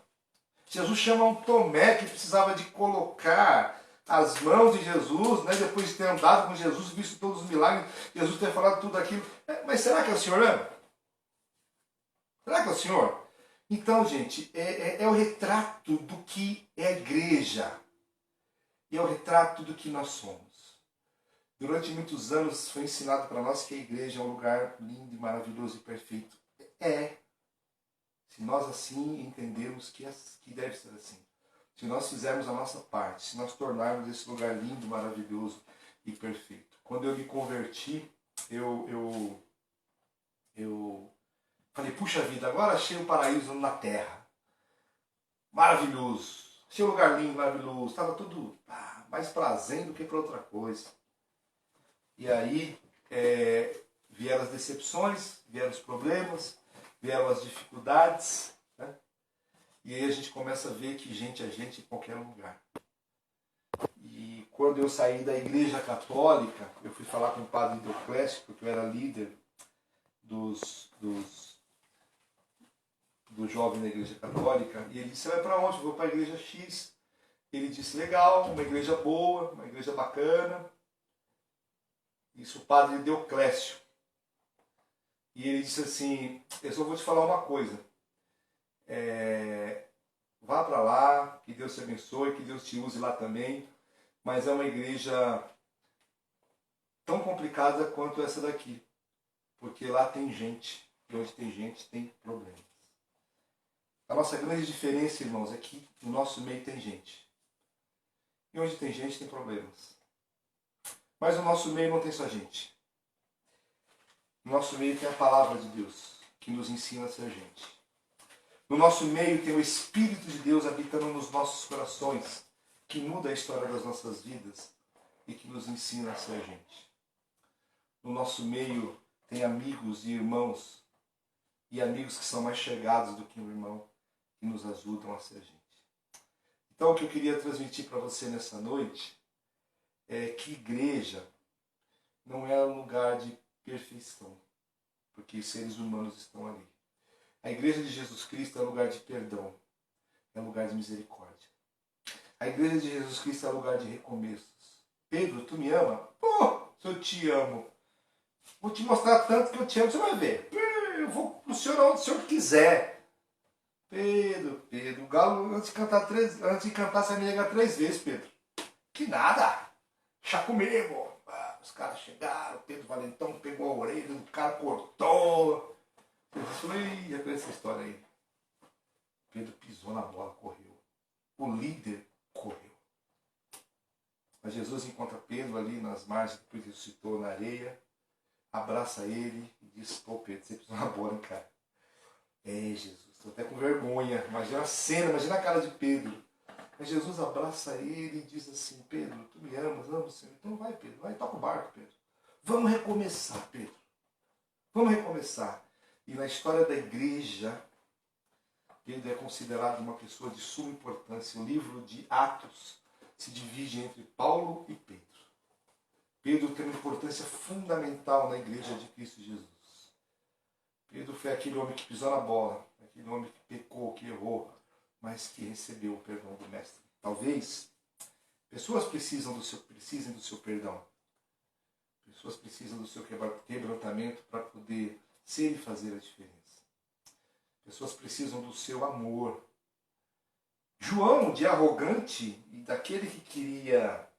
Jesus chama um Tomé que precisava de colocar as mãos de Jesus, né, depois de ter andado com Jesus, visto todos os milagres, Jesus ter falado tudo aquilo. Mas será que é o Senhor mesmo? Será que é o Senhor? Então, gente, é o retrato do que é a igreja. E é o retrato do que nós somos. Durante muitos anos foi ensinado para nós que a igreja é um lugar lindo, maravilhoso e perfeito. Se nós assim entendermos que deve ser assim. Se nós fizermos a nossa parte, se nós tornarmos esse lugar lindo, maravilhoso e perfeito. Quando eu me converti, eu falei, puxa vida, agora achei o paraíso na terra. Maravilhoso. Achei um lugar lindo, maravilhoso. Estava tudo mais prazer do que para outra coisa. E aí vieram as decepções, vieram os problemas, vieram as dificuldades, né? E aí a gente começa a ver que gente é gente em qualquer lugar. E quando eu saí da igreja católica, eu fui falar com o padre Dioclésio, porque eu era líder do jovem da igreja católica, e ele disse, você vai para onde? Eu vou para a igreja X. Ele disse, legal, uma igreja boa, uma igreja bacana. Isso o padre Dioclésio. E ele disse assim, eu só vou te falar uma coisa. Vá para lá, que Deus te abençoe, que Deus te use lá também. Mas é uma igreja tão complicada quanto essa daqui. Porque lá tem gente. E onde tem gente, tem problemas. A nossa grande diferença, irmãos, é que no nosso meio tem gente. E onde tem gente, tem problemas. Mas no nosso meio não tem só gente. No nosso meio tem a palavra de Deus, que nos ensina a ser gente. No nosso meio tem o Espírito de Deus habitando nos nossos corações, que muda a história das nossas vidas e que nos ensina a ser gente. No nosso meio tem amigos e irmãos, e amigos que são mais chegados do que um irmão, que nos ajudam a ser gente. Então o que eu queria transmitir para você nessa noite é que igreja não é um lugar de perfeição, porque os seres humanos estão ali. A igreja de Jesus Cristo é um lugar de perdão, é um lugar de misericórdia. A igreja de Jesus Cristo é um lugar de recomeços. Pedro, tu me ama? Pô, se eu te amo, vou te mostrar tanto que eu te amo, você vai ver. Eu vou pro senhor onde o senhor quiser. Pedro, o galo, antes de cantar você vai me negar 3 vezes, Pedro. Que nada! Chá comigo. Os caras chegaram, Pedro Valentão pegou a orelha, o cara cortou. Jesus falou, já conhece essa história aí. Pedro pisou na bola, correu. O líder correu. Mas Jesus encontra Pedro ali nas margens, depois ressuscitou na areia, abraça ele e diz, pô Pedro, você pisou na bola, hein, cara? Jesus, estou até com vergonha. Imagina a cena, imagina a cara de Pedro. Mas Jesus abraça ele e diz assim, Pedro, tu me amas, amo o Senhor. Então vai, Pedro, vai, toca o barco, Pedro. Vamos recomeçar, Pedro. Vamos recomeçar. E na história da igreja, Pedro é considerado uma pessoa de suma importância. O livro de Atos se divide entre Paulo e Pedro. Pedro tem uma importância fundamental na igreja de Cristo Jesus. Pedro foi aquele homem que pisou na bola, aquele homem que pecou, que errou, mas que recebeu o perdão do Mestre. Talvez pessoas precisem do seu perdão. Pessoas precisam do seu quebrantamento para poder ser e fazer a diferença. Pessoas precisam do seu amor. João, de arrogante e daquele que queria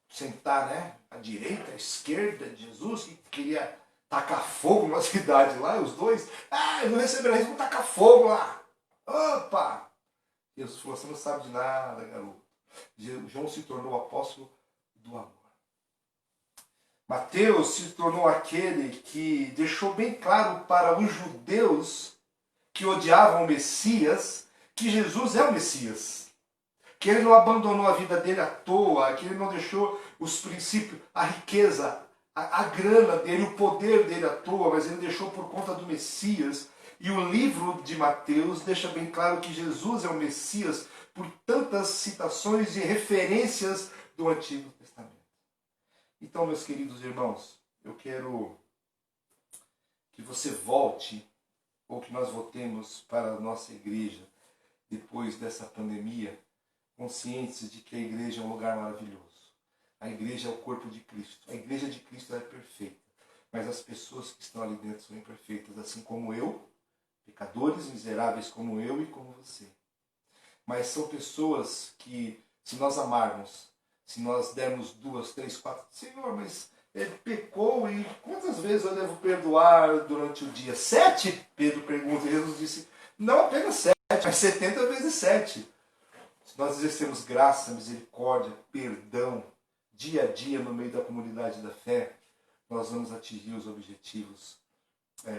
sentar, né, à direita, à esquerda de Jesus, que queria tacar fogo numa cidade lá, os dois, eu não receberei, vou tacar fogo lá. Opa! Jesus falou, você não sabe de nada, garoto. João se tornou o apóstolo do amor. Mateus se tornou aquele que deixou bem claro para os judeus que odiavam o Messias, que Jesus é o Messias. Que ele não abandonou a vida dele à toa, que ele não deixou os princípios, a riqueza, a grana dele, o poder dele à toa, mas ele deixou por conta do Messias. E o livro de Mateus deixa bem claro que Jesus é o Messias por tantas citações e referências do Antigo Testamento. Então, meus queridos irmãos, eu quero que você volte, ou que nós voltemos para a nossa igreja depois dessa pandemia, conscientes de que a igreja é um lugar maravilhoso. A igreja é o corpo de Cristo. A igreja de Cristo é perfeita, mas as pessoas que estão ali dentro são imperfeitas, assim como eu, pecadores miseráveis como eu e como você. Mas são pessoas que, se nós amarmos, se nós dermos 2, 3, 4, Senhor, mas ele pecou e quantas vezes eu devo perdoar durante o dia? 7? Pedro pergunta, e Jesus disse, não apenas 7, mas 70 vezes 7. Se nós exercemos graça, misericórdia, perdão, dia a dia no meio da comunidade da fé, nós vamos atingir os objetivos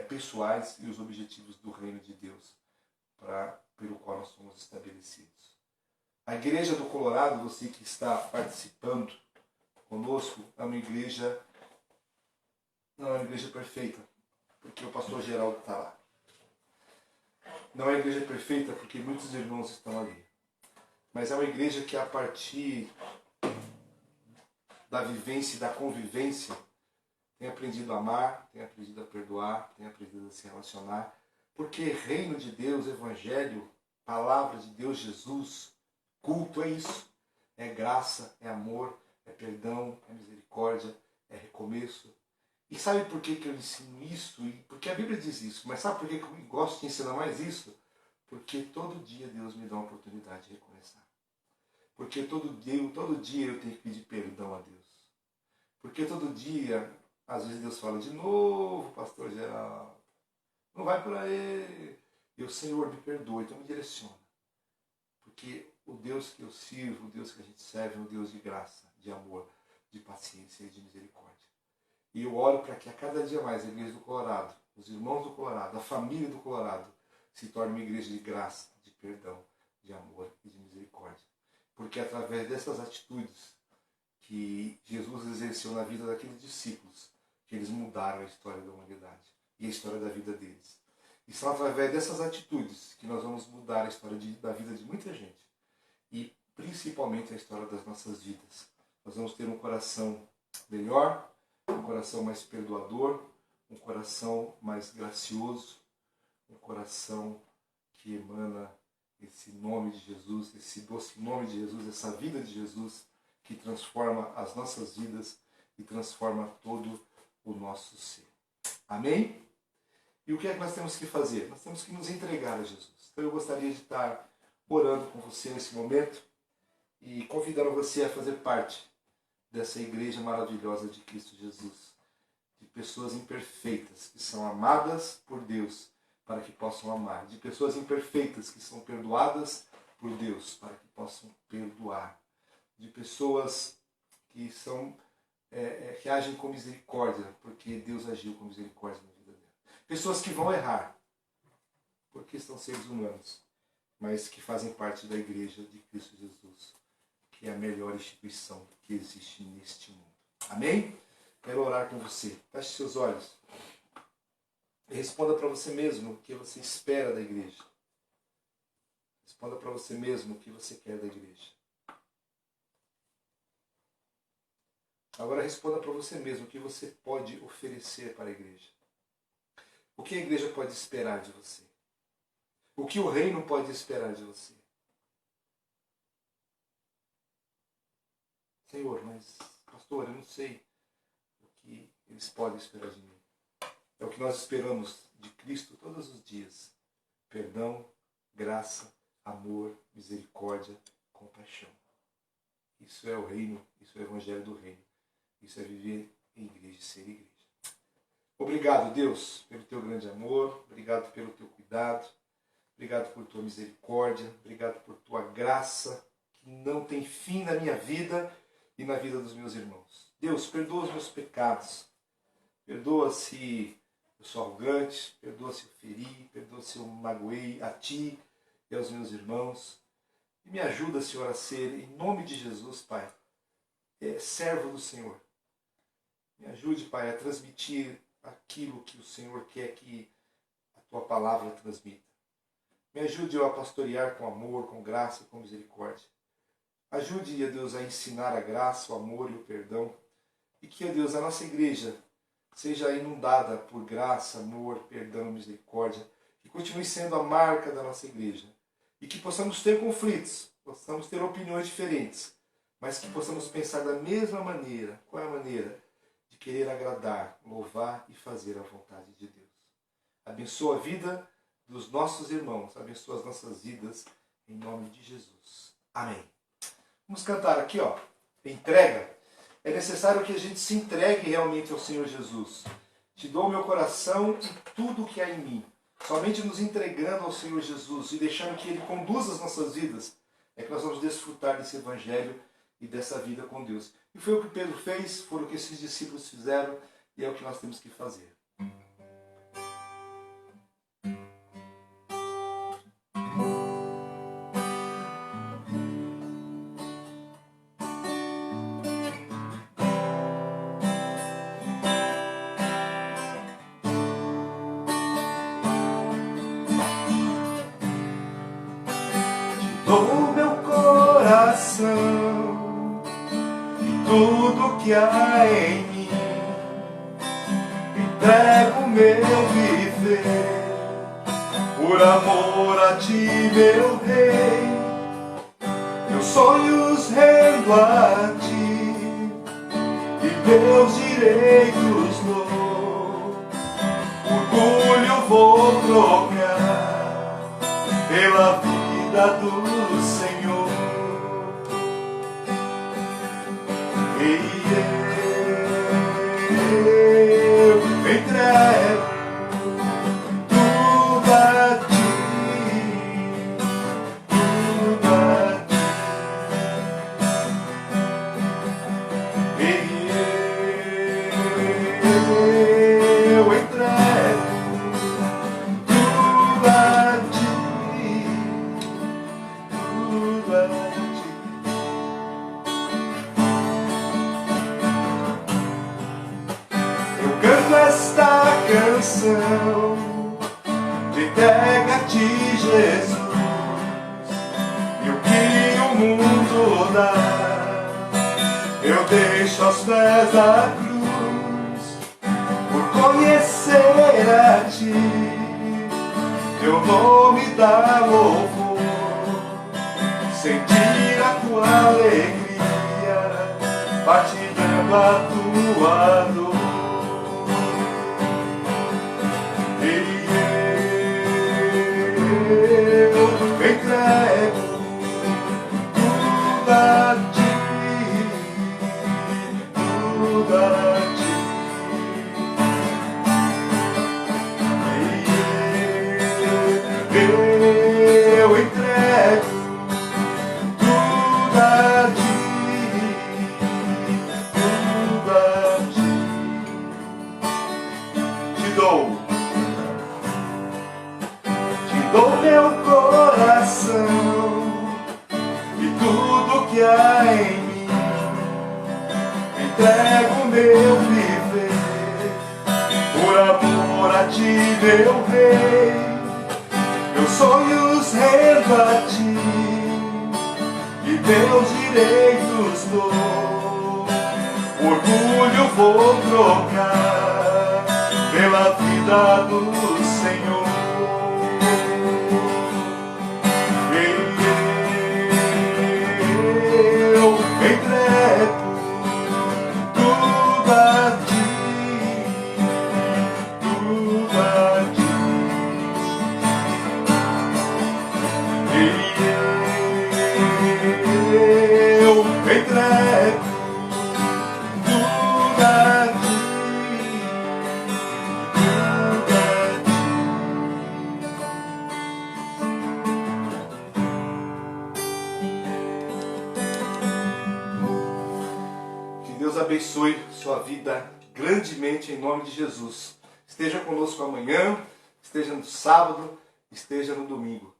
pessoais e os objetivos do reino de Deus, pelo qual nós somos estabelecidos. A Igreja do Colorado, você que está participando conosco, é uma igreja, não é uma igreja perfeita, porque o pastor Geraldo está lá. Não é uma igreja perfeita porque muitos irmãos estão ali. Mas é uma igreja que, a partir da vivência e da convivência, tem aprendido a amar, tem aprendido a perdoar, tem aprendido a se relacionar. Porque reino de Deus, evangelho, palavra de Deus, Jesus, culto é isso. É graça, é amor, é perdão, é misericórdia, é recomeço. E sabe por que eu ensino isso? Porque a Bíblia diz isso. Mas sabe por que eu gosto de ensinar mais isso? Porque todo dia Deus me dá uma oportunidade de recomeçar. Porque todo dia eu tenho que pedir perdão a Deus. Porque todo dia, às vezes Deus fala de novo, pastor Geraldo, não vai por aí. E o Senhor me perdoa, então me direciona. Porque o Deus que eu sirvo, o Deus que a gente serve, é um Deus de graça, de amor, de paciência e de misericórdia. E eu oro para que a cada dia mais a igreja do Colorado, os irmãos do Colorado, a família do Colorado, se torne uma igreja de graça, de perdão, de amor e de misericórdia. Porque é através dessas atitudes que Jesus exerceu na vida daqueles discípulos que eles mudaram a história da humanidade e a história da vida deles. E são através dessas atitudes que nós vamos mudar a história da vida de muita gente. E principalmente a história das nossas vidas. Nós vamos ter um coração melhor, um coração mais perdoador, um coração mais gracioso, um coração que emana esse nome de Jesus, esse doce nome de Jesus, essa vida de Jesus que transforma as nossas vidas e transforma todo o nosso ser. Amém? E o que é que nós temos que fazer? Nós temos que nos entregar a Jesus. Então eu gostaria de estar orando com você nesse momento e convidando você a fazer parte dessa igreja maravilhosa de Cristo Jesus. De pessoas imperfeitas que são amadas por Deus para que possam amar. De pessoas imperfeitas que são perdoadas por Deus para que possam perdoar. De pessoas que são que agem com misericórdia porque Deus agiu com misericórdia na vida dela. Pessoas que vão errar porque são seres humanos, mas que fazem parte da igreja de Cristo Jesus, que é a melhor instituição que existe neste mundo. Amém? Quero orar com você. Feche seus olhos e responda para você mesmo o que você espera da igreja. Responda para você mesmo o que você quer da igreja. Agora responda para você mesmo o que você pode oferecer para a igreja. O que a igreja pode esperar de você? O que o reino pode esperar de você? Senhor, mas pastor, eu não sei o que eles podem esperar de mim. É o que nós esperamos de Cristo todos os dias. Perdão, graça, amor, misericórdia, compaixão. Isso é o reino, isso é o evangelho do reino. Isso é viver em igreja e ser igreja. Obrigado, Deus, pelo teu grande amor. Obrigado pelo teu cuidado. Obrigado por tua misericórdia. Obrigado por tua graça, que não tem fim na minha vida e na vida dos meus irmãos. Deus, perdoa os meus pecados. Perdoa se eu sou arrogante. Perdoa se eu feri. Perdoa se eu magoei a ti e aos meus irmãos. E me ajuda, Senhor, a ser, em nome de Jesus, Pai, servo do Senhor. Me ajude, Pai, a transmitir aquilo que o Senhor quer que a tua palavra transmita. Me ajude a pastorear com amor, com graça e com misericórdia. Ajude, ó Deus, a ensinar a graça, o amor e o perdão. E que, ó Deus, a nossa igreja seja inundada por graça, amor, perdão e misericórdia. Que continue sendo a marca da nossa igreja. E que possamos ter conflitos, possamos ter opiniões diferentes, mas que possamos pensar da mesma maneira. Qual é a maneira? De querer agradar, louvar e fazer a vontade de Deus. Abençoa a vida dos nossos irmãos, abençoa as nossas vidas, em nome de Jesus. Amém. Vamos cantar aqui, ó, entrega. É necessário que a gente se entregue realmente ao Senhor Jesus. Te dou o meu coração e tudo o que há em mim. Somente nos entregando ao Senhor Jesus e deixando que Ele conduza as nossas vidas, é que nós vamos desfrutar desse evangelho e dessa vida com Deus. E foi o que Pedro fez, foi o que esses discípulos fizeram, e é o que nós temos que fazer. Dou meu coração e tudo que há em mim, entrego meu viver por amor a ti, meu rei. Meus sonhos rendo a ti e meus direitos dou. Orgulho vou trocar pela vida do Senhor. E eu entrego tudo a ti, tudo a ti. E eu entrego tudo a ti, tudo a ti. Eu canto esta canção de entrega a ti, Jesus, e o que o mundo dá eu deixo aos pés da cruz, por conhecer a ti, teu nome dá louvor, sentir a tua alegria, partilhando a tua dor. Eu entrego tudo a ti, entrego meu viver, por amor a ti, meu rei, meus sonhos rendo a ti, e meus direitos dou, orgulho vou trocar pela vida do Senhor. Eu entrego tudo a ti, tudo a ti. Eu entrego tudo a ti, tudo a ti. Que Deus abençoe sua vida grandemente em nome de Jesus. Esteja conosco amanhã, esteja no sábado, esteja no domingo.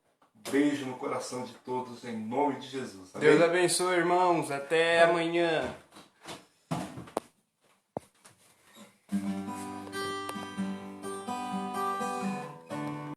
Beijo no coração de todos em nome de Jesus. Amém? Deus abençoe, irmãos. Até amanhã.